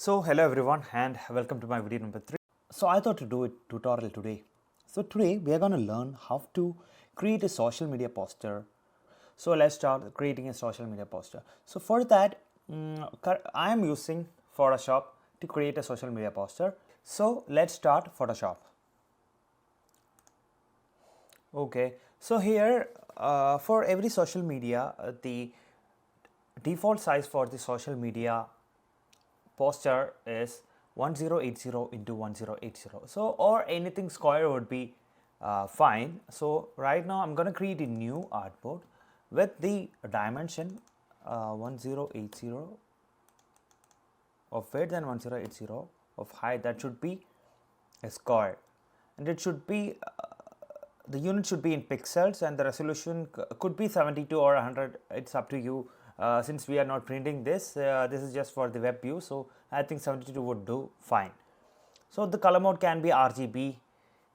So hello everyone and welcome to my video number 3. So I thought to do a tutorial today. So today we are going to learn how to create a social media poster. So let's start creating a social media poster. So for that I am using Photoshop to create a social media poster. So let's start Photoshop. Okay, so here for every social media the default size for the social media poster is 1080 into 1080, so or anything square would be fine. So right now I'm going to create a new artboard with the dimension 1080 of width and 1080 of height. That should be a square, and it should be the unit should be in pixels, and the resolution could be 72 or 100. It's up to you. Since we are not printing this, this is just for the web view, so I think 72 would do fine. So the color mode can be RGB,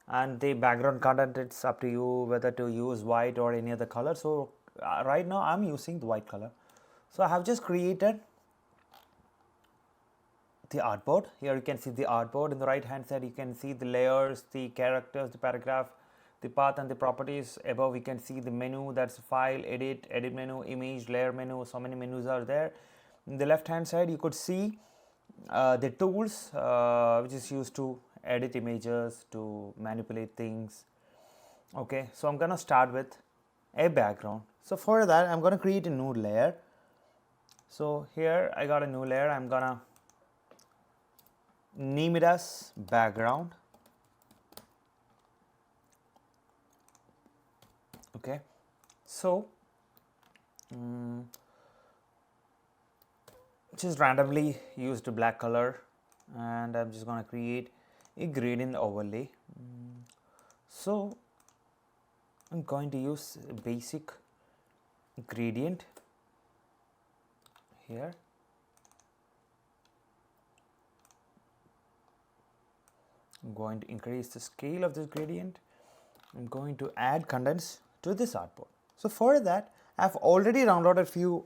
and the background content, it's up to you whether to use white or any other color. So right now I'm using the white color. So I have just created the artboard. Here you can see the artboard. In the right hand side you can see the layers, the characters, the paragraph, the path and the properties. Above we can see the menu, that's file, edit menu, image, layer menu. So many menus are there. In the left hand side you could see the tools which is used to edit images, to manipulate things. Okay, so I'm gonna start with a background. So for that I'm gonna create a new layer. So here I got a new layer. I'm gonna name it as background. Okay, so just randomly used black color, and I'm just going to create a gradient overlay. So I'm going to use a basic gradient here. I'm going to increase the scale of this gradient. I'm going to add contents to this artboard. So for that I've already downloaded few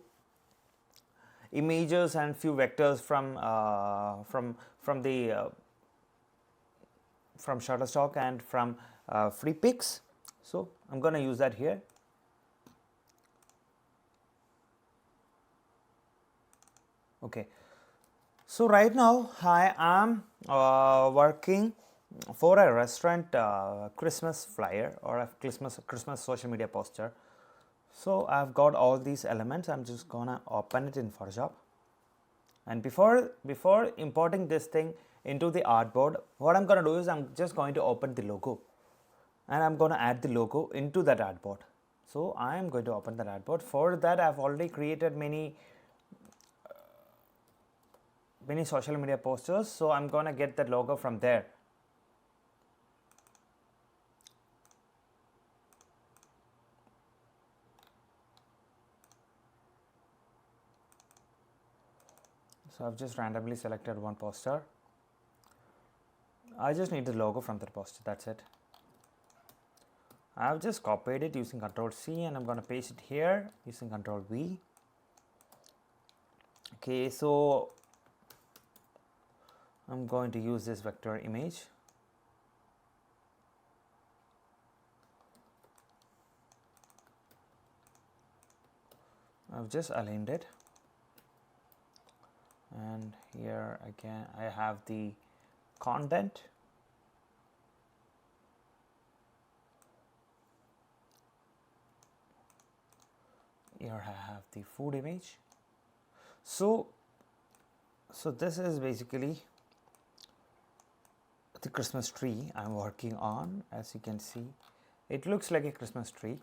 images and few vectors from Shutterstock and from free pics. So I'm going to use that here. Okay, so right now I am working for a restaurant Christmas flyer or a Christmas social media poster. So I've got all these elements. I'm just gonna open it in Photoshop, and before importing this thing into the artboard, what I'm gonna do is I'm just going to open the logo, and I'm gonna add the logo into that artboard. So I am going to open that artboard. For that I've already created many social media posters, so I'm gonna get that logo from there. So I've just randomly selected one poster. I just need the logo from that poster, that's it. I've just copied it using Ctrl C, and I'm going to paste it here using Ctrl V. Okay, so I'm going to use this vector image. I've just aligned it, and here again I have the content. Here I have the food image. So this is basically the Christmas tree I'm working on. As you can see, it looks like a Christmas tree.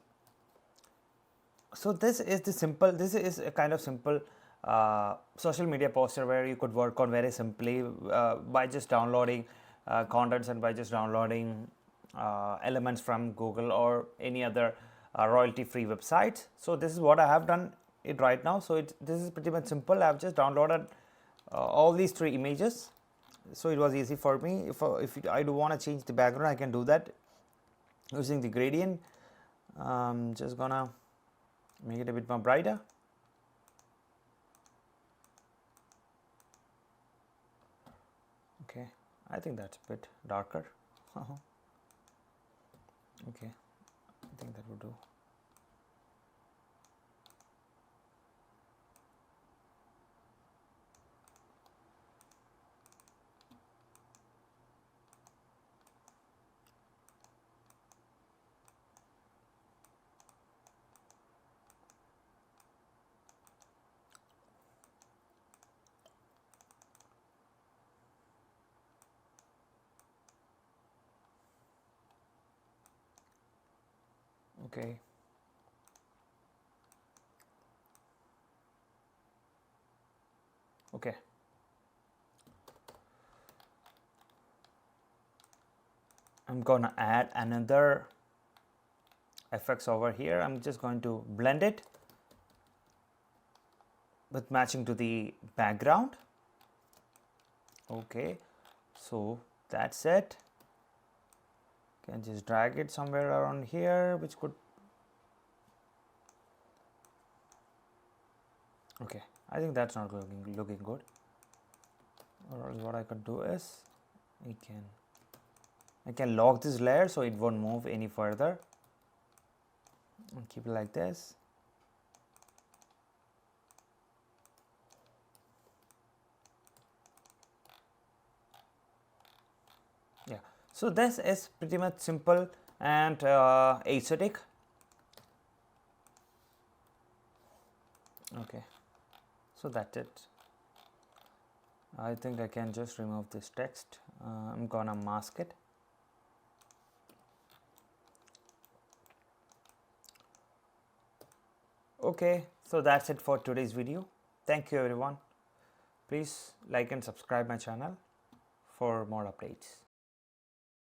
So this is a kind of simple social media poster where you could work on very simply by just downloading contents and by just downloading elements from Google or any other royalty free websites. So this is what I have done it right now. So this is pretty much simple. I have just downloaded all these three images, so it was easy for me. If I do want to change the background, I can do that using the gradient. Just gonna make it a bit more brighter. Okay, I think that's a bit darker. Okay, I think that would do. Okay. Okay. I'm gonna add another effects over here. I'm just going to blend it with matching to the background. Okay, so that's it. Can just drag it somewhere around here, which could. Okay, I think that's not looking good. Or else what I could do is I can lock this layer so it won't move any further, and keep it like this. Yeah, so this is pretty much simple and aesthetic. Okay, so that's it. I think I can just remove this text. I'm gonna mask it. Okay, so that's it for today's video. Thank you everyone. Please like and subscribe my channel for more updates.